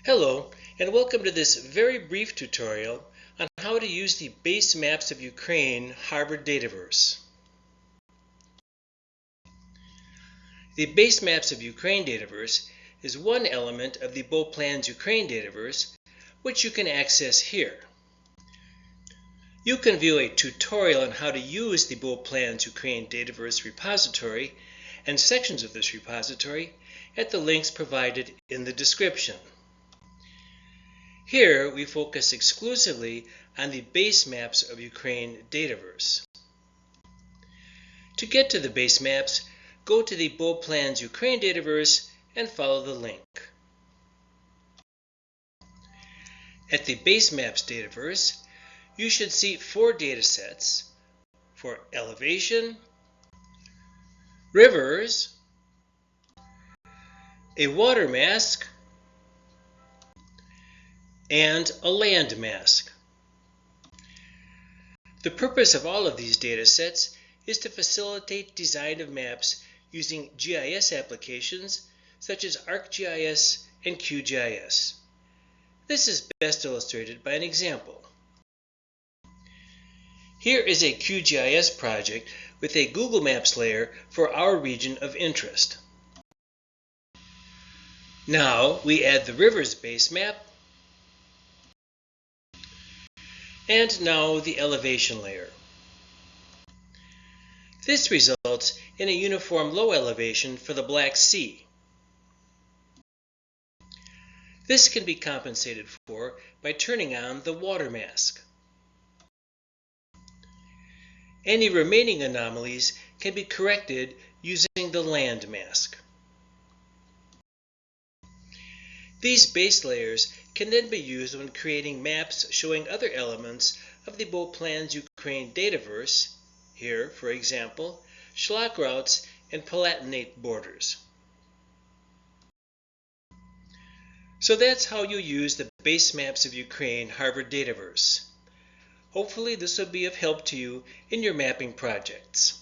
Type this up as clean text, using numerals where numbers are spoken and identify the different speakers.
Speaker 1: Hello, and welcome to this very brief tutorial on how to use the Base Maps of Ukraine Harvard Dataverse. The Base Maps of Ukraine Dataverse is one element of the Plans Ukraine Dataverse, which you can access here. You can view a tutorial on how to use the Plans Ukraine Dataverse repository and sections of this repository at the links provided in the description. Here we focus exclusively on the Base Maps of Ukraine Dataverse. To get to the base maps, go to the Plans Ukraine Dataverse and follow the link. At the Base Maps Dataverse, you should see 4 datasets for elevation, rivers, a water mask, and a land mask. The purpose of all of these datasets is to facilitate design of maps using GIS applications such as ArcGIS and QGIS. This is best illustrated by an example. Here is a QGIS project with a Google Maps layer for our region of interest. Now we add the rivers base map, and now the elevation layer. This results in a uniform low elevation for the Black Sea. This can be compensated for by turning on the water mask. Any remaining anomalies can be corrected using the land mask. These base layers can then be used when creating maps showing other elements of the Plans Ukraine Dataverse, here, for example, schlock routes and palatinate borders. So that's how you use the Base Maps of Ukraine Harvard Dataverse. Hopefully this will be of help to you in your mapping projects.